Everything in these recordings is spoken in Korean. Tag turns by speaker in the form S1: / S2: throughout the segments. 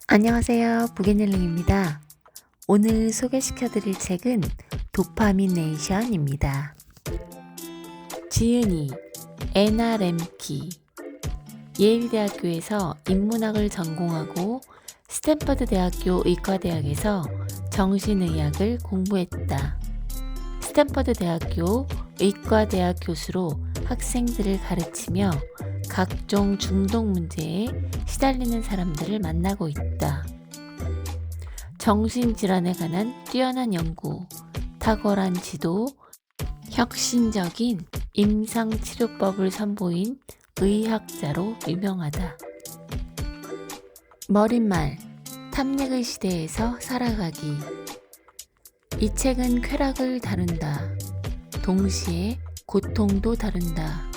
S1: 안녕하세요. 부개닐링입니다. 오늘 소개시켜드릴 책은 도파민네이션입니다. 지은이, 애나 램키. 예일대학교에서 인문학을 전공하고 스탠퍼드 대학교 의과대학에서 정신의학을 공부했다. 스탠퍼드 대학교 의과대학 교수로 학생들을 가르치며 각종 중독 문제에 시달리는 사람들을 만나고 있다. 정신질환에 관한 뛰어난 연구, 탁월한 지도, 혁신적인 임상치료법을 선보인 의학자로 유명하다. 머릿말, 탐닉의 시대에서 살아가기. 이 책은 쾌락을 다룬다. 동시에 고통도 다룬다.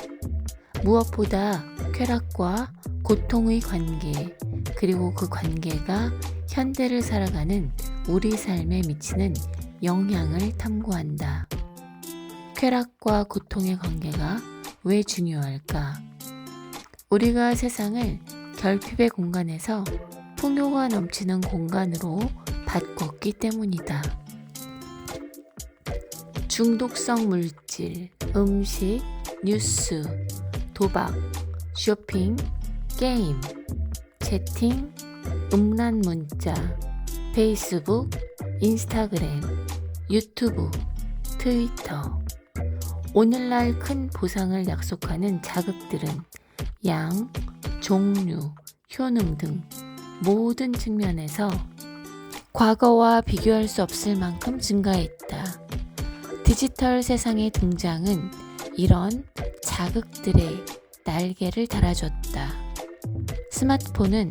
S1: 무엇보다 쾌락과 고통의 관계, 그리고 그 관계가 현대를 살아가는 우리 삶에 미치는 영향을 탐구한다. 쾌락과 고통의 관계가 왜 중요할까? 우리가 세상을 결핍의 공간에서 풍요가 넘치는 공간으로 바꿨기 때문이다. 중독성 물질, 음식, 뉴스, 도박, 쇼핑, 게임, 채팅, 음란 문자, 페이스북, 인스타그램, 유튜브, 트위터. 오늘날 큰 보상을 약속하는 자극들은 양, 종류, 효능 등 모든 측면에서 과거와 비교할 수 없을 만큼 증가했다. 디지털 세상의 등장은 이런 자극들의 날개를 달아줬다. 스마트폰은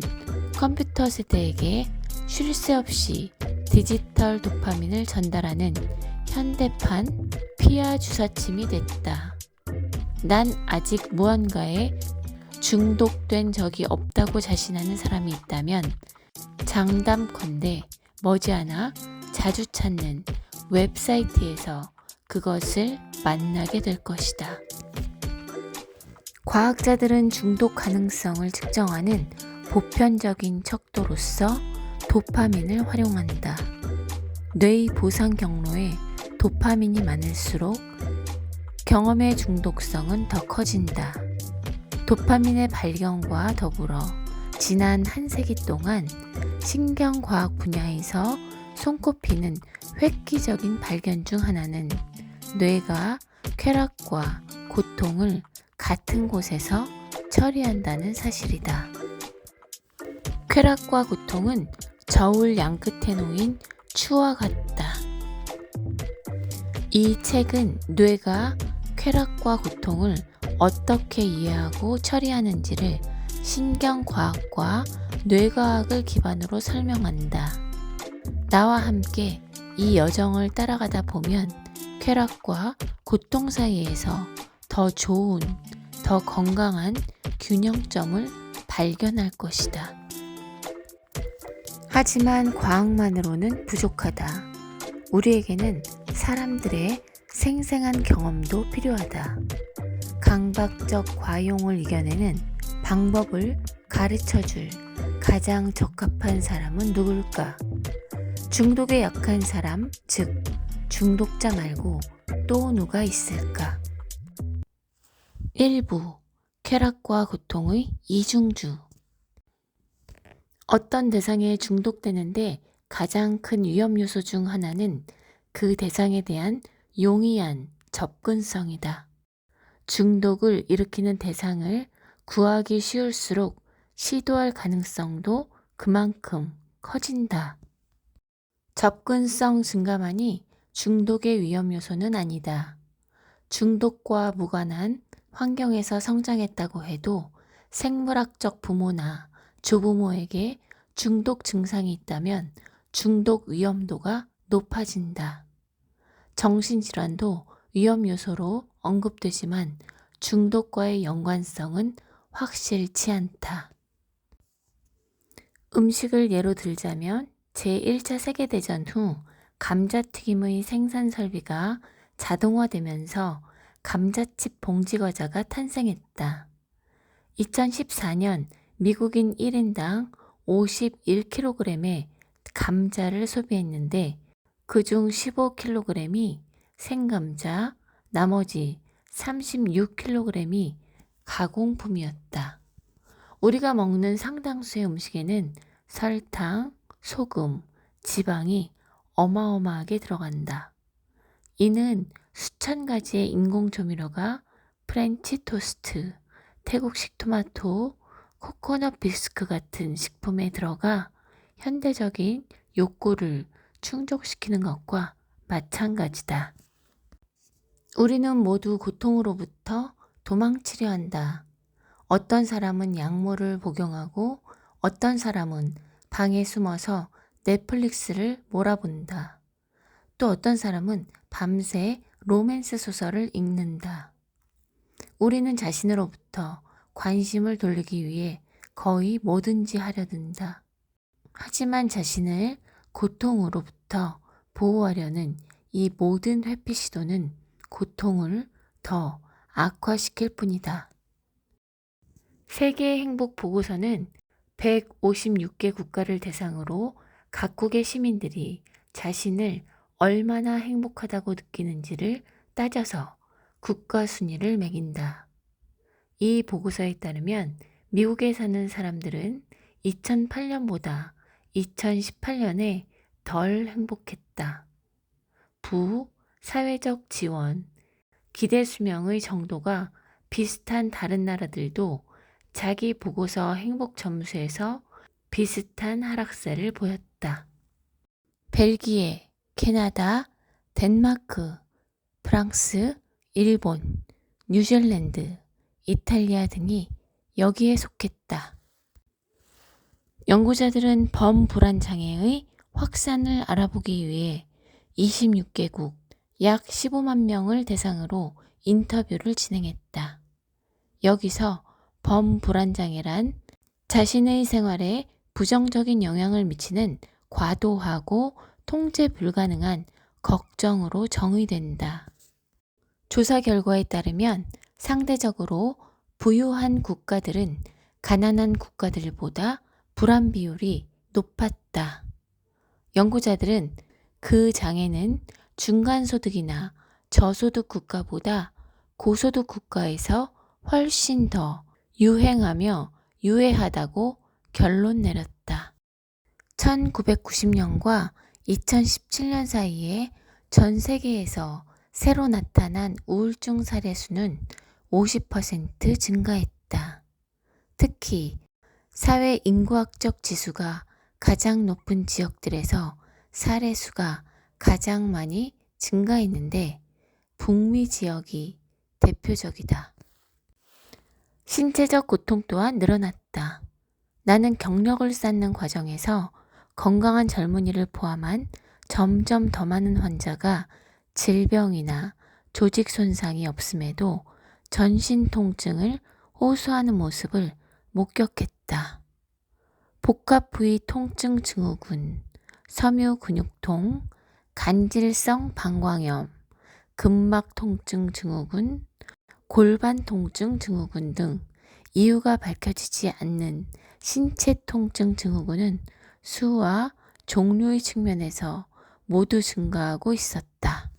S1: 컴퓨터 세대에게 쉴 새 없이 디지털 도파민을 전달하는 현대판 피하 주사침이 됐다. 난 아직 무언가에 중독된 적이 없다고 자신하는 사람이 있다면 장담컨대 머지않아 자주 찾는 웹사이트에서 그것을 만나게 될 것이다. 과학자들은 중독 가능성을 측정하는 보편적인 척도로서 도파민을 활용한다. 뇌의 보상 경로에 도파민이 많을수록 경험의 중독성은 더 커진다. 도파민의 발견과 더불어 지난 한 세기 동안 신경과학 분야에서 손꼽히는 획기적인 발견 중 하나는 뇌가 쾌락과 고통을 같은 곳에서 처리한다는 사실이다. 쾌락과 고통은 저울 양끝에 놓인 추와 같다. 이 책은 뇌가 쾌락과 고통을 어떻게 이해하고 처리하는지를 신경과학과 뇌과학을 기반으로 설명한다. 나와 함께 이 여정을 따라가다 보면 쾌락과 고통 사이에서 더 좋은, 더 건강한 균형점을 발견할 것이다. 하지만 과학만으로는 부족하다. 우리에게는 사람들의 생생한 경험도 필요하다. 강박적 과용을 이겨내는 방법을 가르쳐줄 가장 적합한 사람은 누굴까? 중독에 약한 사람, 즉 중독자 말고 또 누가 있을까? 1부 쾌락과 고통의 이중주. 어떤 대상에 중독되는데 가장 큰 위험 요소 중 하나는 그 대상에 대한 용이한 접근성이다. 중독을 일으키는 대상을 구하기 쉬울수록 시도할 가능성도 그만큼 커진다. 접근성 증가만이 중독의 위험 요소는 아니다. 중독과 무관한 환경에서 성장했다고 해도 생물학적 부모나 조부모에게 중독 증상이 있다면 중독 위험도가 높아진다. 정신질환도 위험 요소로 언급되지만 중독과의 연관성은 확실치 않다. 음식을 예로 들자면 제1차 세계대전 후 감자튀김의 생산 설비가 자동화되면서 감자칩 봉지 과자가 탄생했다. 2014년 미국인 1인당 51kg의 감자를 소비했는데 그중 15kg이 생감자, 나머지 36kg이 가공품이었다. 우리가 먹는 상당수의 음식에는 설탕, 소금, 지방이 어마어마하게 들어간다. 이는 수천 가지의 인공 조미료가 프렌치 토스트, 태국식 토마토, 코코넛 비스크 같은 식품에 들어가 현대적인 욕구를 충족시키는 것과 마찬가지다. 우리는 모두 고통으로부터 도망치려 한다. 어떤 사람은 약물을 복용하고 어떤 사람은 방에 숨어서 넷플릭스를 몰아본다. 또 어떤 사람은 밤새 로맨스 소설을 읽는다. 우리는 자신으로부터 관심을 돌리기 위해 거의 뭐든지 하려 든다. 하지만 자신을 고통으로부터 보호하려는 이 모든 회피 시도는 고통을 더 악화시킬 뿐이다. 세계 행복 보고서는 156개 국가를 대상으로 각국의 시민들이 자신을 얼마나 행복하다고 느끼는지를 따져서 국가 순위를 매긴다. 이 보고서에 따르면 미국에 사는 사람들은 2008년보다 2018년에 덜 행복했다. 사회적 지원, 기대 수명의 정도가 비슷한 다른 나라들도 자기 보고서 행복 점수에서 비슷한 하락세를 보였다. 벨기에, 캐나다, 덴마크, 프랑스, 일본, 뉴질랜드, 이탈리아 등이 여기에 속했다. 연구자들은 범불안 장애의 확산을 알아보기 위해 26개국 약 15만 명을 대상으로 인터뷰를 진행했다. 여기서 범불안장애란 자신의 생활에 부정적인 영향을 미치는 과도하고 통제 불가능한 걱정으로 정의된다. 조사 결과에 따르면 상대적으로 부유한 국가들은 가난한 국가들보다 불안 비율이 높았다. 연구자들은 그 장애는 중간소득이나 저소득 국가보다 고소득 국가에서 훨씬 더 유행하며 유해하다고 결론 내렸다. 1990년과 2017년 사이에 전 세계에서 새로 나타난 우울증 사례 수는 50% 증가했다. 특히 사회 인구학적 지수가 가장 높은 지역들에서 사례 수가 가장 많이 증가했는데 북미 지역이 대표적이다. 신체적 고통 또한 늘어났다. 나는 경력을 쌓는 과정에서 건강한 젊은이를 포함한 점점 더 많은 환자가 질병이나 조직 손상이 없음에도 전신 통증을 호소하는 모습을 목격했다. 복합 부위 통증 증후군, 섬유 근육통, 간질성 방광염, 근막 통증 증후군, 골반 통증 증후군 등 이유가 밝혀지지 않는 신체 통증 증후군은 수와 종류의 측면에서 모두 증가하고 있었다.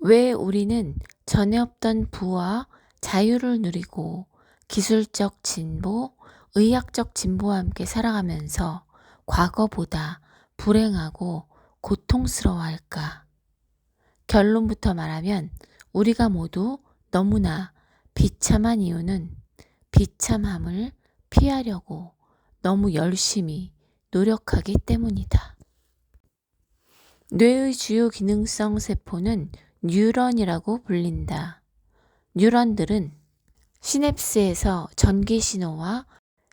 S1: 왜 우리는 전에 없던 부와 자유를 누리고 기술적 진보, 의학적 진보와 함께 살아가면서 과거보다 불행하고 고통스러워할까? 결론부터 말하면 우리가 모두 너무나 비참한 이유는 비참함을 피하려고 너무 열심히 노력하기 때문이다. 뇌의 주요 기능성 세포는 뉴런이라고 불린다. 뉴런들은 시냅스에서 전기 신호와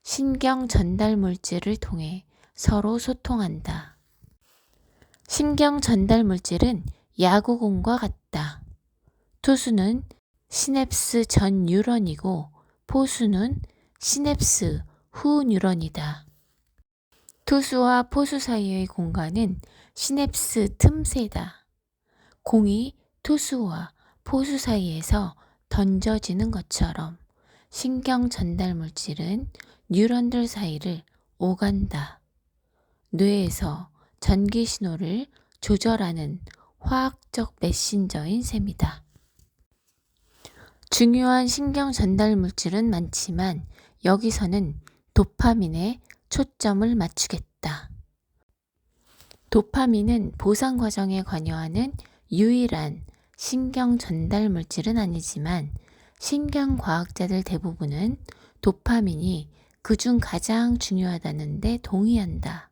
S1: 신경 전달 물질을 통해 서로 소통한다. 신경 전달 물질은 야구공과 같다. 투수는 시냅스 전 뉴런이고 포수는 시냅스 후 뉴런이다. 투수와 포수 사이의 공간은 시냅스 틈새다. 공이 투수와 포수 사이에서 던져지는 것처럼 신경 전달 물질은 뉴런들 사이를 오간다. 뇌에서 전기 신호를 조절하는 화학적 메신저인 셈이다. 중요한 신경 전달 물질은 많지만 여기서는 도파민에 초점을 맞추겠다. 도파민은 보상 과정에 관여하는 유일한 신경 전달 물질은 아니지만 신경과학자들 대부분은 도파민이 그중 가장 중요하다는 데 동의한다.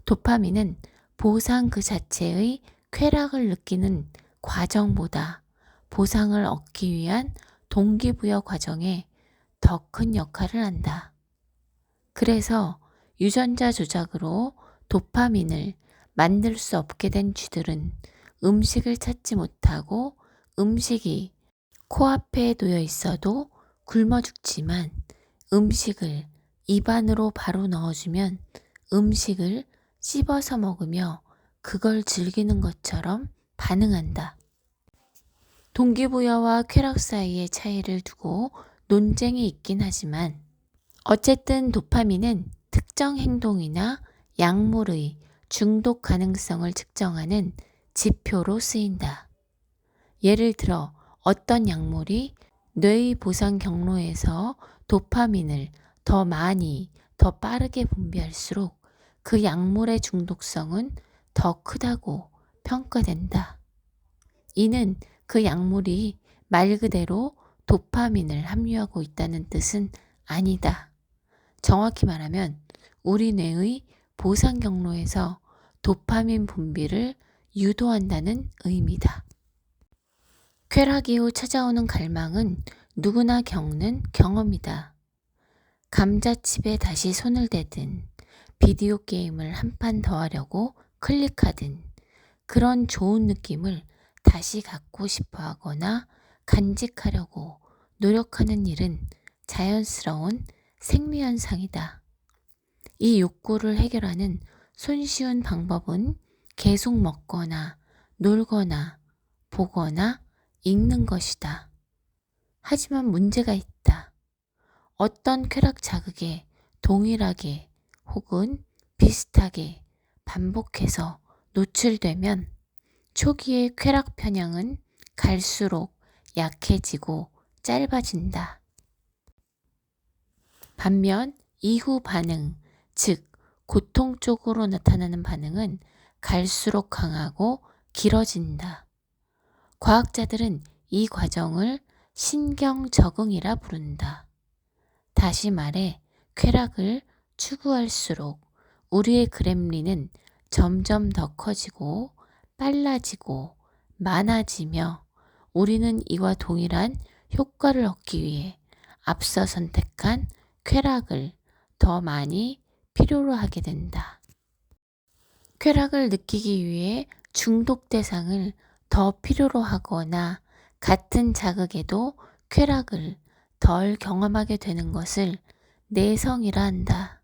S1: 도파민은 보상 그 자체의 쾌락을 느끼는 과정보다 보상을 얻기 위한 동기부여 과정에 더 큰 역할을 한다. 그래서 유전자 조작으로 도파민을 만들 수 없게 된 쥐들은 음식을 찾지 못하고 음식이 코앞에 놓여 있어도 굶어 죽지만 음식을 입안으로 바로 넣어주면 음식을 씹어서 먹으며 그걸 즐기는 것처럼 반응한다. 동기부여와 쾌락 사이의 차이를 두고 논쟁이 있긴 하지만 어쨌든 도파민은 특정 행동이나 약물의 중독 가능성을 측정하는 지표로 쓰인다. 예를 들어 어떤 약물이 뇌의 보상 경로에서 도파민을 더 많이, 더 빠르게 분비할수록 그 약물의 중독성은 더 크다고 평가된다. 이는 그 약물이 말 그대로 도파민을 함유하고 있다는 뜻은 아니다. 정확히 말하면 우리 뇌의 보상 경로에서 도파민 분비를 유도한다는 의미다. 쾌락 이후 찾아오는 갈망은 누구나 겪는 경험이다. 감자칩에 다시 손을 대든 비디오 게임을 한 판 더 하려고 클릭하든 그런 좋은 느낌을 다시 갖고 싶어 하거나 간직하려고 노력하는 일은 자연스러운 생리현상이다. 이 욕구를 해결하는 손쉬운 방법은 계속 먹거나 놀거나 보거나 읽는 것이다. 하지만 문제가 있다. 어떤 쾌락 자극에 동일하게 혹은 비슷하게 반복해서 노출되면 초기의 쾌락 편향은 갈수록 약해지고 짧아진다. 반면 이후 반응, 즉 고통 쪽으로 나타나는 반응은 갈수록 강하고 길어진다. 과학자들은 이 과정을 신경 적응이라 부른다. 다시 말해 쾌락을 추구할수록 우리의 그렘린은 점점 더 커지고 빨라지고 많아지며 우리는 이와 동일한 효과를 얻기 위해 앞서 선택한 쾌락을 더 많이 필요로 하게 된다. 쾌락을 느끼기 위해 중독 대상을 더 필요로 하거나 같은 자극에도 쾌락을 덜 경험하게 되는 것을 내성이라 한다.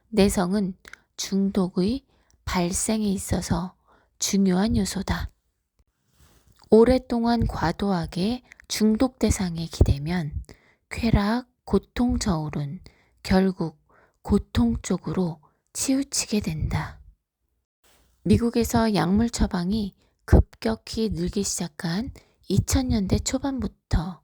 S1: 내성은 중독의 발생에 있어서 중요한 요소다. 오랫동안 과도하게 중독 대상에 기대면 쾌락, 고통 저울은 결국 고통 쪽으로 치우치게 된다. 미국에서 약물 처방이 급격히 늘기 시작한 2000년대 초반부터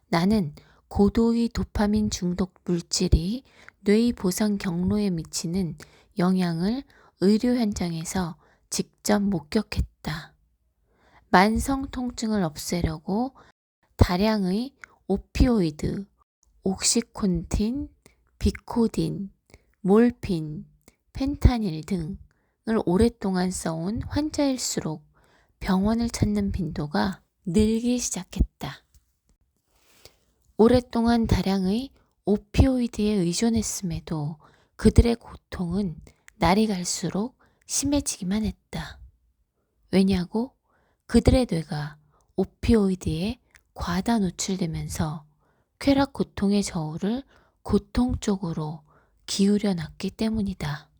S1: 나는 고도의 도파민 중독 물질이 뇌의 보상 경로에 미치는 영향을 의료 현장에서 직접 목격했다. 만성 통증을 없애려고 다량의 오피오이드, 옥시콘틴, 비코딘, 몰핀, 펜타닐 등을 오랫동안 써온 환자일수록 병원을 찾는 빈도가 늘기 시작했다. 오랫동안 다량의 오피오이드에 의존했음에도 그들의 고통은 날이 갈수록 심해지기만 했다. 왜냐고? 그들의 뇌가 오피오이드에 과다 노출되면서 쾌락 고통의 저울을 고통 쪽으로 기울여 놨기 때문이다.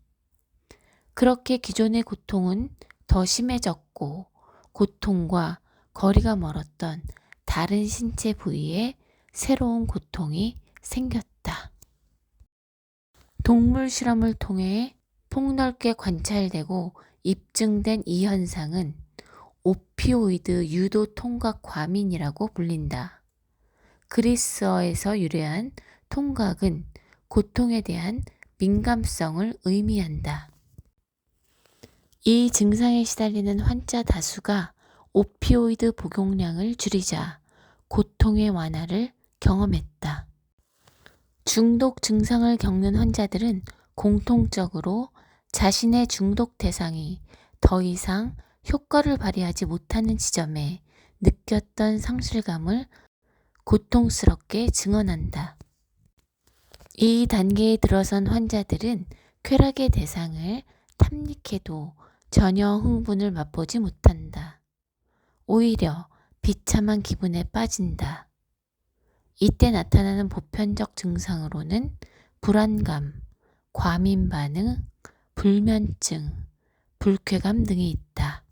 S1: 그렇게 기존의 고통은 더 심해졌고 고통과 거리가 멀었던 다른 신체 부위에 새로운 고통이 생겼다. 동물 실험을 통해 폭넓게 관찰되고 입증된 이 현상은 오피오이드 유도 통각 과민이라고 불린다. 그리스어에서 유래한 통각은 고통에 대한 민감성을 의미한다. 이 증상에 시달리는 환자 다수가 오피오이드 복용량을 줄이자 고통의 완화를 경험했다. 중독 증상을 겪는 환자들은 공통적으로 자신의 중독 대상이 더 이상 효과를 발휘하지 못하는 지점에 느꼈던 상실감을 고통스럽게 증언한다. 이 단계에 들어선 환자들은 쾌락의 대상을 탐닉해도 전혀 흥분을 맛보지 못한다. 오히려 비참한 기분에 빠진다. 이때 나타나는 보편적 증상으로는 불안감, 과민 반응, 불면증, 불쾌감 등이 있다.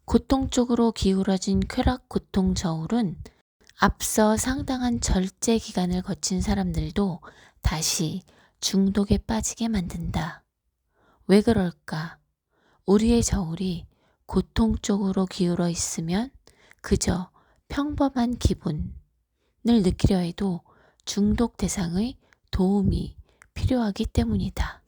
S1: 고통 쪽으로 기울어진 쾌락 고통 저울은 앞서 상당한 절제 기간을 거친 사람들도 다시 중독에 빠지게 만든다. 왜 그럴까? 우리의 저울이 고통 쪽으로 기울어 있으면 그저 평범한 기분을 느끼려 해도 중독 대상의 도움이 필요하기 때문이다.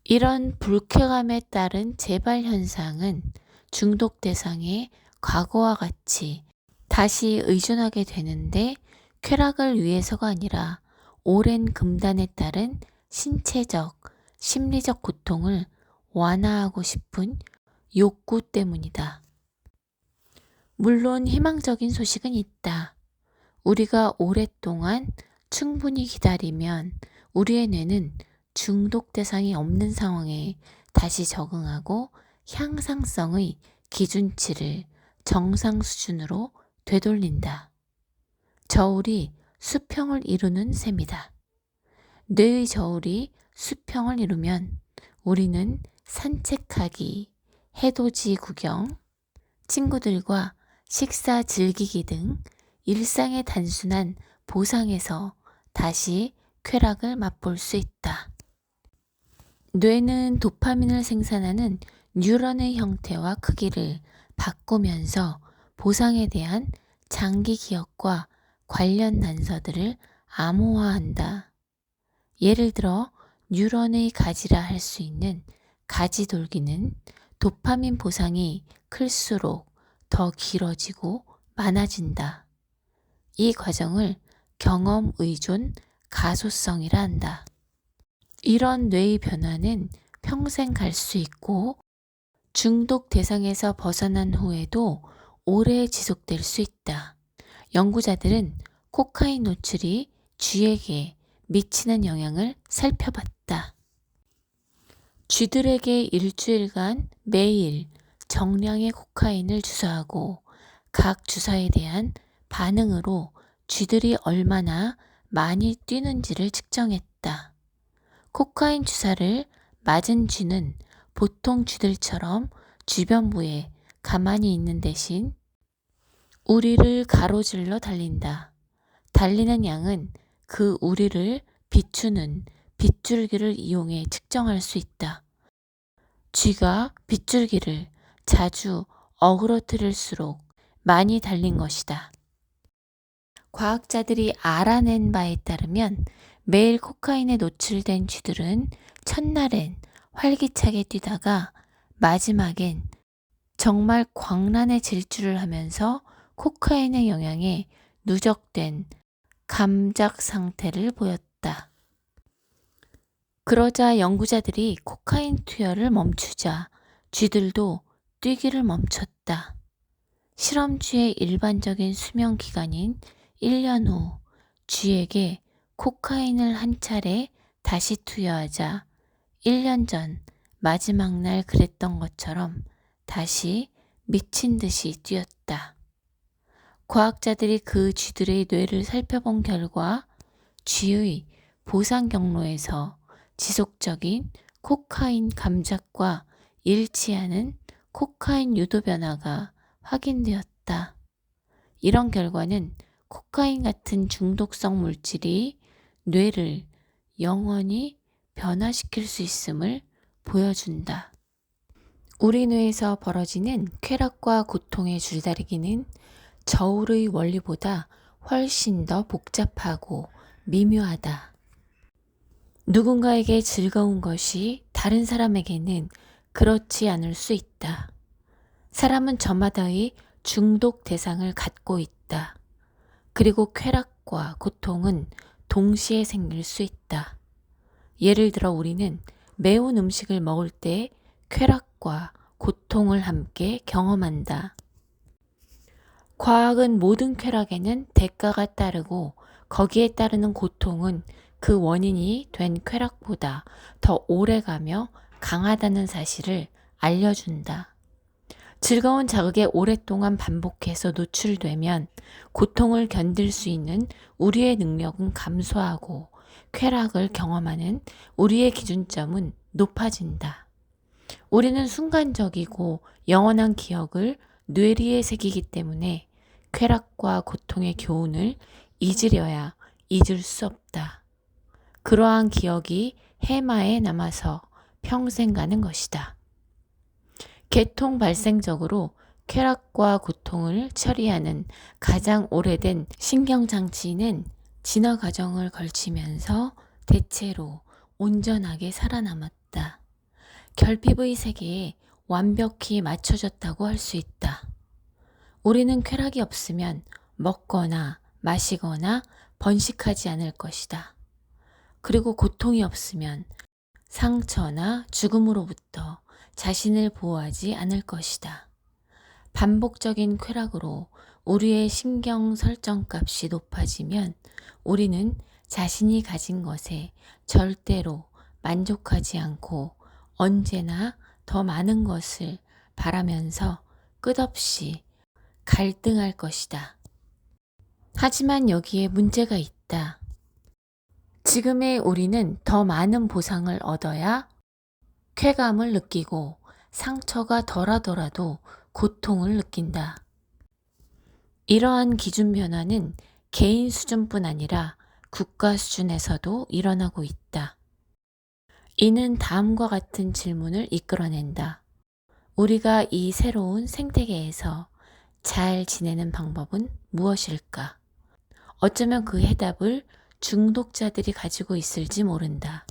S1: 이런 불쾌감에 따른 재발 현상은 중독 대상의 과거와 같이 다시 의존하게 되는데 쾌락을 위해서가 아니라 오랜 금단에 따른 신체적, 심리적 고통을 완화하고 싶은 욕구 때문이다. 물론 희망적인 소식은 있다. 우리가 오랫동안 충분히 기다리면 우리의 뇌는 중독 대상이 없는 상황에 다시 적응하고 향상성의 기준치를 정상 수준으로 되돌린다. 저울이 수평을 이루는 셈이다. 뇌의 저울이 수평을 이루면 우리는 산책하기, 해돋이 구경, 친구들과 식사 즐기기 등 일상의 단순한 보상에서 다시 쾌락을 맛볼 수 있다. 뇌는 도파민을 생산하는 뉴런의 형태와 크기를 바꾸면서 보상에 대한 장기 기억과 관련 단서들을 암호화한다. 예를 들어 뉴런의 가지라 할 수 있는 가지 돌기는 도파민 보상이 클수록 더 길어지고 많아진다. 이 과정을 경험 의존 가소성이라 한다. 이런 뇌의 변화는 평생 갈 수 있고 중독 대상에서 벗어난 후에도 오래 지속될 수 있다. 연구자들은 코카인 노출이 쥐에게 미치는 영향을 살펴봤다. 쥐들에게 일주일간 매일 정량의 코카인을 주사하고 각 주사에 대한 반응으로 쥐들이 얼마나 많이 뛰는지를 측정했다. 코카인 주사를 맞은 쥐는 보통 쥐들처럼 주변부에 가만히 있는 대신 우리를 가로질러 달린다. 달리는 양은 그 우리를 비추는 빗줄기를 이용해 측정할 수 있다. 쥐가 빗줄기를 자주 어그러뜨릴수록 많이 달린 것이다. 과학자들이 알아낸 바에 따르면 매일 코카인에 노출된 쥐들은 첫날엔 활기차게 뛰다가 마지막엔 정말 광란의 질주를 하면서 코카인의 영향에 누적된 감작 상태를 보였다. 그러자 연구자들이 코카인 투여를 멈추자 쥐들도 뛰기를 멈췄다. 실험쥐의 일반적인 수명 기간인 1년 후 쥐에게 코카인을 한 차례 다시 투여하자 1년 전 마지막 날 그랬던 것처럼 다시 미친 듯이 뛰었다. 과학자들이 그 쥐들의 뇌를 살펴본 결과 쥐의 보상 경로에서 지속적인 코카인 감작과 일치하는 코카인 유도 변화가 확인되었다. 이런 결과는 코카인 같은 중독성 물질이 뇌를 영원히 변화시킬 수 있음을 보여준다. 우리 뇌에서 벌어지는 쾌락과 고통의 줄다리기는 저울의 원리보다 훨씬 더 복잡하고 미묘하다. 누군가에게 즐거운 것이 다른 사람에게는 그렇지 않을 수 있다. 사람은 저마다의 중독 대상을 갖고 있다. 그리고 쾌락과 고통은 동시에 생길 수 있다. 예를 들어 우리는 매운 음식을 먹을 때 쾌락과 고통을 함께 경험한다. 과학은 모든 쾌락에는 대가가 따르고 거기에 따르는 고통은 그 원인이 된 쾌락보다 더 오래가며 강하다는 사실을 알려준다. 즐거운 자극에 오랫동안 반복해서 노출되면 고통을 견딜 수 있는 우리의 능력은 감소하고 쾌락을 경험하는 우리의 기준점은 높아진다. 우리는 순간적이고 영원한 기억을 뇌리에 새기기 때문에 쾌락과 고통의 교훈을 잊으려야 잊을 수 없다. 그러한 기억이 해마에 남아서 평생 가는 것이다. 계통 발생적으로 쾌락과 고통을 처리하는 가장 오래된 신경장치는 진화 과정을 걸치면서 대체로 온전하게 살아남았다. 결핍의 세계에 완벽히 맞춰졌다고 할 수 있다. 우리는 쾌락이 없으면 먹거나 마시거나 번식하지 않을 것이다. 그리고 고통이 없으면 상처나 죽음으로부터 자신을 보호하지 않을 것이다. 반복적인 쾌락으로 우리의 신경 설정값이 높아지면 우리는 자신이 가진 것에 절대로 만족하지 않고 언제나 더 많은 것을 바라면서 끝없이 갈등할 것이다. 하지만 여기에 문제가 있다. 지금의 우리는 더 많은 보상을 얻어야 쾌감을 느끼고 상처가 덜하더라도 고통을 느낀다. 이러한 기준 변화는 개인 수준뿐 아니라 국가 수준에서도 일어나고 있다. 이는 다음과 같은 질문을 이끌어낸다. 우리가 이 새로운 생태계에서 잘 지내는 방법은 무엇일까? 어쩌면 그 해답을 중독자들이 가지고 있을지 모른다.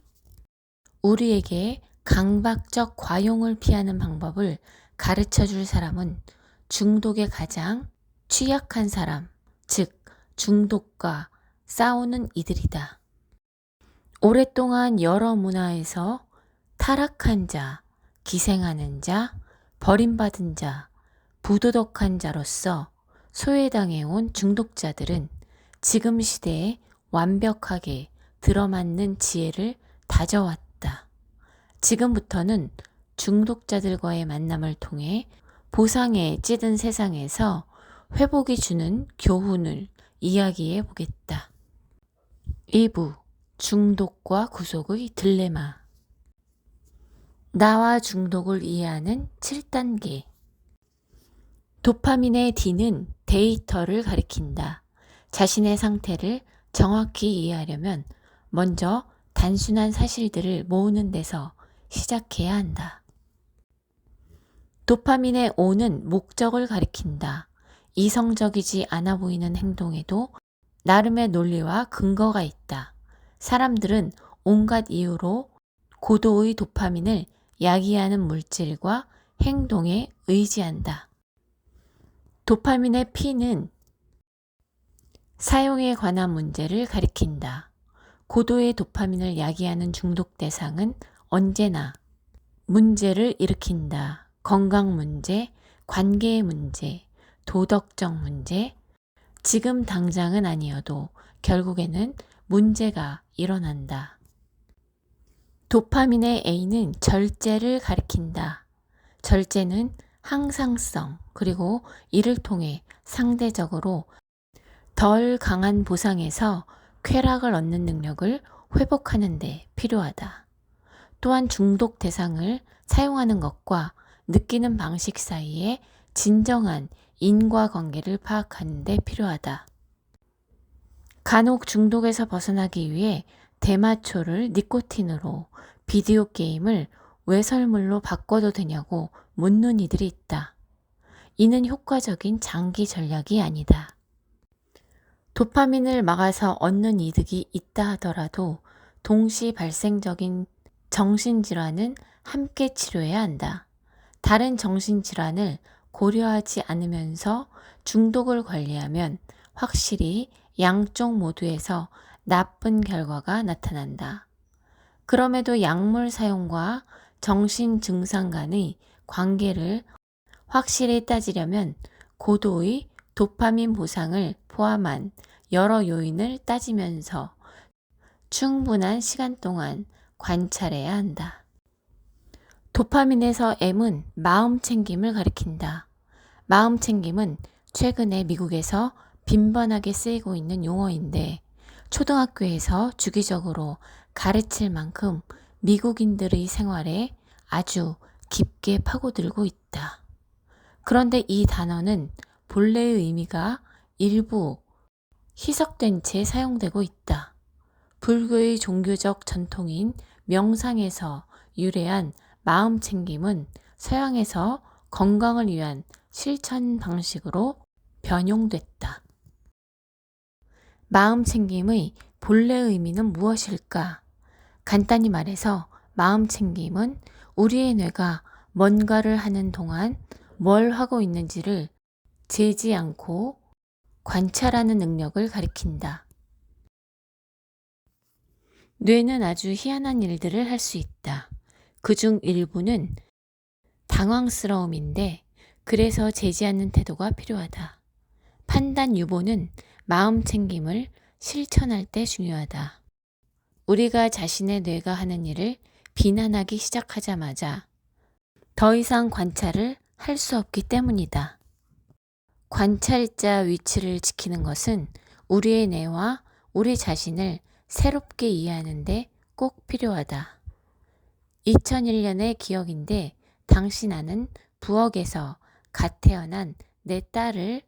S1: 우리에게 강박적 과용을 피하는 방법을 가르쳐 줄 사람은 중독에 가장 취약한 사람, 즉 중독과 싸우는 이들이다. 오랫동안 여러 문화에서 타락한 자, 기생하는 자, 버림받은 자, 부도덕한 자로서 소외당해온 중독자들은 지금 시대에 완벽하게 들어맞는 지혜를 다져왔다. 지금부터는 중독자들과의 만남을 통해 보상에 찌든 세상에서 회복이 주는 교훈을 이야기해 보겠다. 2부 중독과 구속의 딜레마. 나와 중독을 이해하는 7단계. 도파민의 D는 데이터를 가리킨다. 자신의 상태를 정확히 이해하려면 먼저 단순한 사실들을 모으는 데서 시작해야 한다. 도파민의 O는 목적을 가리킨다. 이성적이지 않아 보이는 행동에도 나름의 논리와 근거가 있다. 사람들은 온갖 이유로 고도의 도파민을 야기하는 물질과 행동에 의지한다. 도파민의 P는 사용에 관한 문제를 가리킨다. 고도의 도파민을 야기하는 중독 대상은 언제나 문제를 일으킨다. 건강 문제, 관계의 문제, 도덕적 문제, 지금 당장은 아니어도 결국에는 문제가 일어난다. 도파민의 A는 절제를 가리킨다. 절제는 항상성, 그리고 이를 통해 상대적으로 덜 강한 보상에서 쾌락을 얻는 능력을 회복하는 데 필요하다. 또한 중독 대상을 사용하는 것과 느끼는 방식 사이에 진정한 인과관계를 파악하는 데 필요하다. 간혹 중독에서 벗어나기 위해 대마초를 니코틴으로, 비디오 게임을 외설물로 바꿔도 되냐고 묻는 이들이 있다. 이는 효과적인 장기 전략이 아니다. 도파민을 막아서 얻는 이득이 있다 하더라도 동시 발생적인 정신질환은 함께 치료해야 한다. 다른 정신질환을 고려하지 않으면서 중독을 관리하면 확실히 양쪽 모두에서 나쁜 결과가 나타난다. 그럼에도 약물 사용과 정신 증상 간의 관계를 확실히 따지려면 고도의 도파민 보상을 포함한 여러 요인을 따지면서 충분한 시간 동안 관찰해야 한다. 도파민에서 M은 마음 챙김을 가리킨다. 마음 챙김은 최근에 미국에서 빈번하게 쓰이고 있는 용어인데 초등학교에서 주기적으로 가르칠 만큼 미국인들의 생활에 아주 깊게 파고들고 있다. 그런데 이 단어는 본래의 의미가 일부 희석된 채 사용되고 있다. 불교의 종교적 전통인 명상에서 유래한 마음 챙김은 서양에서 건강을 위한 실천 방식으로 변용됐다. 마음 챙김의 본래 의미는 무엇일까? 간단히 말해서 마음 챙김은 우리의 뇌가 뭔가를 하는 동안 뭘 하고 있는지를 재지 않고 관찰하는 능력을 가리킨다. 뇌는 아주 희한한 일들을 할 수 있다. 그중 일부는 당황스러움인데 그래서 제지하는 태도가 필요하다. 판단 유보는 마음 챙김을 실천할 때 중요하다. 우리가 자신의 뇌가 하는 일을 비난하기 시작하자마자 더 이상 관찰을 할 수 없기 때문이다. 관찰자 위치를 지키는 것은 우리의 뇌와 우리 자신을 새롭게 이해하는 데 꼭 필요하다. 2001년의 기억인데 당시 나는 부엌에서 갓 태어난 내 딸을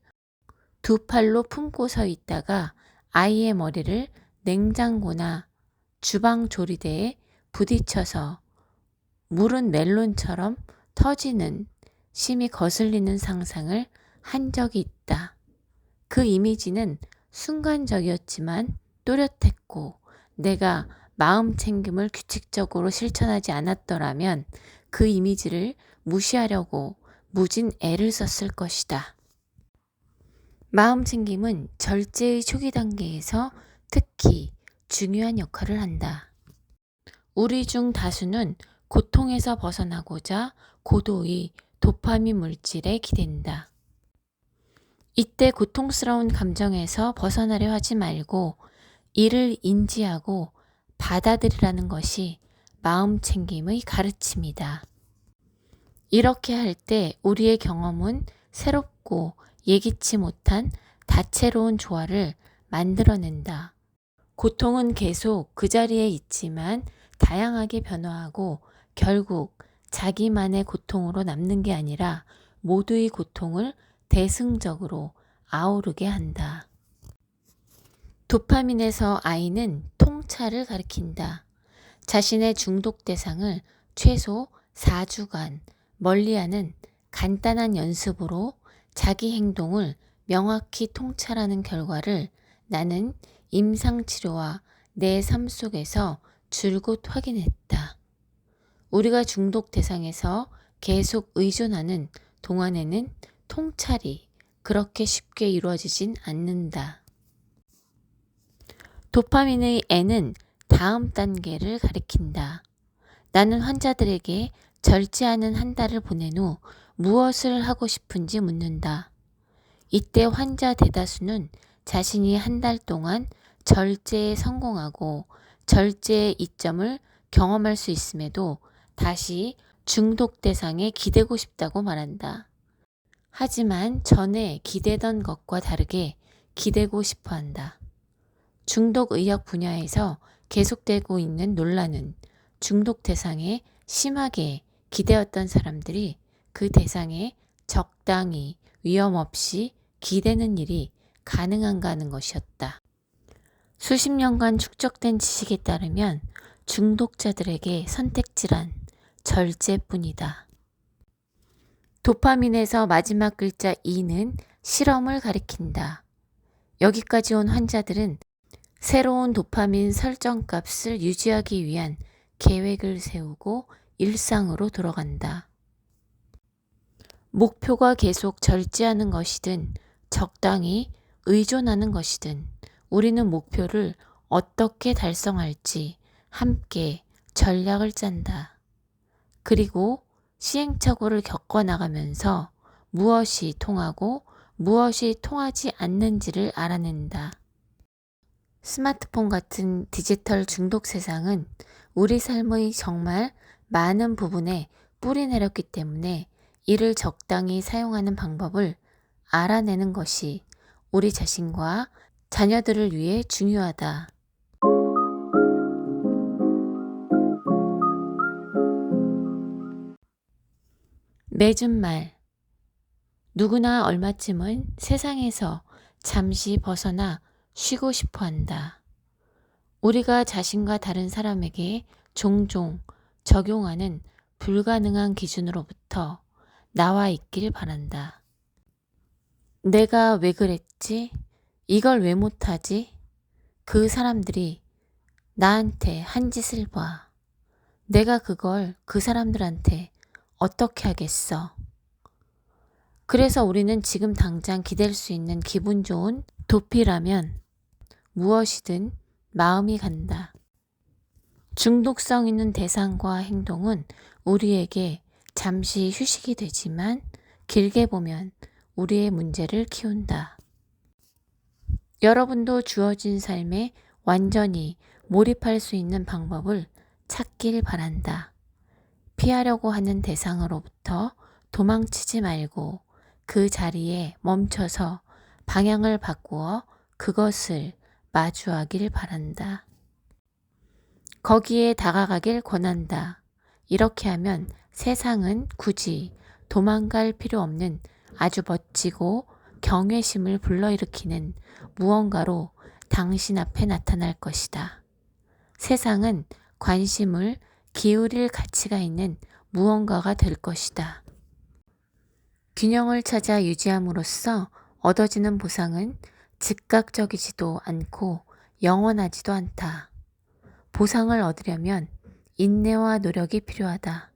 S1: 두 팔로 품고 서 있다가 아이의 머리를 냉장고나 주방 조리대에 부딪혀서 물은 멜론처럼 터지는 심히 거슬리는 상상을 한 적이 있다. 그 이미지는 순간적이었지만 또렷했고 내가 마음 챙김을 규칙적으로 실천하지 않았더라면 그 이미지를 무시하려고 무진 애를 썼을 것이다. 마음 챙김은 절제의 초기 단계에서 특히 중요한 역할을 한다. 우리 중 다수는 고통에서 벗어나고자 고도의 도파민 물질에 기댄다. 이때 고통스러운 감정에서 벗어나려 하지 말고 이를 인지하고 받아들이라는 것이 마음 챙김의 가르침이다. 이렇게 할 때 우리의 경험은 새롭고 예기치 못한 다채로운 조화를 만들어낸다. 고통은 계속 그 자리에 있지만 다양하게 변화하고 결국 자기만의 고통으로 남는 게 아니라 모두의 고통을 대승적으로 아우르게 한다. 도파민에서 I는 통찰을 가리킨다. 자신의 중독 대상을 최소 4주간 멀리하는 간단한 연습으로 자기 행동을 명확히 통찰하는 결과를 나는 임상치료와 내 삶 속에서 줄곧 확인했다. 우리가 중독 대상에서 계속 의존하는 동안에는 통찰이 그렇게 쉽게 이루어지진 않는다. 도파민의 N은 다음 단계를 가리킨다. 나는 환자들에게 절제하는 한 달을 보낸 후 무엇을 하고 싶은지 묻는다. 이때 환자 대다수는 자신이 한 달 동안 절제에 성공하고 절제의 이점을 경험할 수 있음에도 다시 중독 대상에 기대고 싶다고 말한다. 하지만 전에 기대던 것과 다르게 기대고 싶어 한다. 중독의학 분야에서 계속되고 있는 논란은 중독 대상에 심하게 기대었던 사람들이 그 대상에 적당히 위험 없이 기대는 일이 가능한가 하는 것이었다. 수십 년간 축적된 지식에 따르면 중독자들에게 선택질환, 절제뿐이다. 도파민에서 마지막 글자 E는 실험을 가리킨다. 여기까지 온 환자들은 새로운 도파민 설정값을 유지하기 위한 계획을 세우고 일상으로 돌아간다. 목표가 계속 절제하는 것이든 적당히 의존하는 것이든 우리는 목표를 어떻게 달성할지 함께 전략을 짠다. 그리고 시행착오를 겪어나가면서 무엇이 통하고 무엇이 통하지 않는지를 알아낸다. 스마트폰 같은 디지털 중독 세상은 우리 삶의 정말 많은 부분에 뿌리 내렸기 때문에 이를 적당히 사용하는 방법을 알아내는 것이 우리 자신과 자녀들을 위해 중요하다. 맺은 말. 누구나 얼마쯤은 세상에서 잠시 벗어나 쉬고 싶어 한다. 우리가 자신과 다른 사람에게 종종 적용하는 불가능한 기준으로부터 나와 있길 바란다. 내가 왜 그랬지? 이걸 왜 못하지? 그 사람들이 나한테 한 짓을 봐. 내가 그걸 그 사람들한테 어떻게 하겠어? 그래서 우리는 지금 당장 기댈 수 있는 기분 좋은 도피라면 무엇이든 마음이 간다. 중독성 있는 대상과 행동은 우리에게 잠시 휴식이 되지만 길게 보면 우리의 문제를 키운다. 여러분도 주어진 삶에 완전히 몰입할 수 있는 방법을 찾길 바란다. 피하려고 하는 대상으로부터 도망치지 말고 그 자리에 멈춰서 방향을 바꾸어 그것을 마주하길 바란다. 거기에 다가가길 권한다. 이렇게 하면 세상은 굳이 도망갈 필요 없는 아주 멋지고 경외심을 불러일으키는 무언가로 당신 앞에 나타날 것이다. 세상은 관심을 기울일 가치가 있는 무언가가 될 것이다. 균형을 찾아 유지함으로써 얻어지는 보상은 즉각적이지도 않고 영원하지도 않다. 보상을 얻으려면 인내와 노력이 필요하다.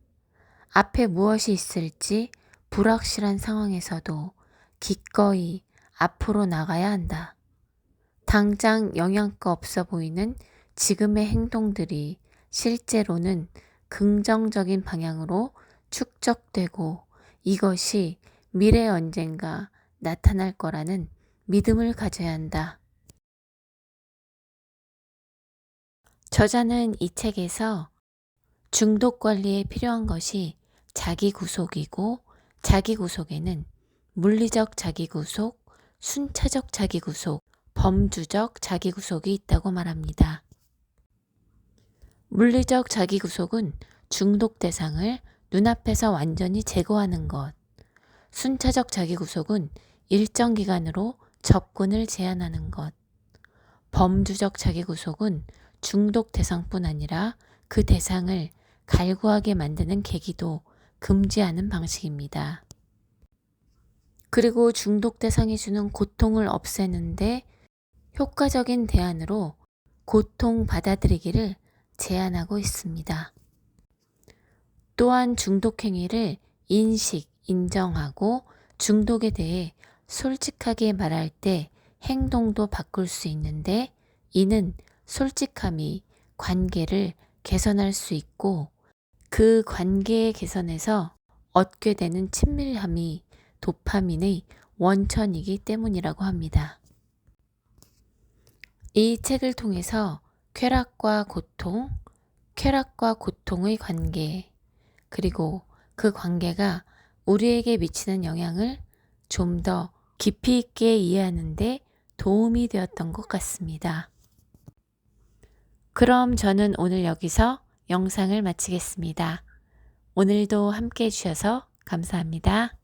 S1: 앞에 무엇이 있을지 불확실한 상황에서도 기꺼이 앞으로 나가야 한다. 당장 영양가 없어 보이는 지금의 행동들이 실제로는 긍정적인 방향으로 축적되고 이것이 미래 언젠가 나타날 거라는 믿음을 가져야 한다. 저자는 이 책에서 중독 관리에 필요한 것이 자기 구속이고 자기 구속에는 물리적 자기 구속, 순차적 자기 구속, 범주적 자기 구속이 있다고 말합니다. 물리적 자기 구속은 중독 대상을 눈앞에서 완전히 제거하는 것. 순차적 자기 구속은 일정 기간으로 접근을 제한하는 것. 범주적 자기 구속은 중독 대상뿐 아니라 그 대상을 갈구하게 만드는 계기도 금지하는 방식입니다. 그리고 중독 대상이 주는 고통을 없애는데 효과적인 대안으로 고통 받아들이기를 제안하고 있습니다. 또한 중독 행위를 인식, 인정하고 중독에 대해 솔직하게 말할 때 행동도 바꿀 수 있는데 이는 솔직함이 관계를 개선할 수 있고 그 관계의 개선에서 얻게 되는 친밀함이 도파민의 원천이기 때문이라고 합니다. 이 책을 통해서 쾌락과 고통의 관계, 그리고 그 관계가 우리에게 미치는 영향을 좀 더 깊이 있게 이해하는 데 도움이 되었던 것 같습니다. 그럼 저는 오늘 여기서 영상을 마치겠습니다. 오늘도 함께 해주셔서 감사합니다.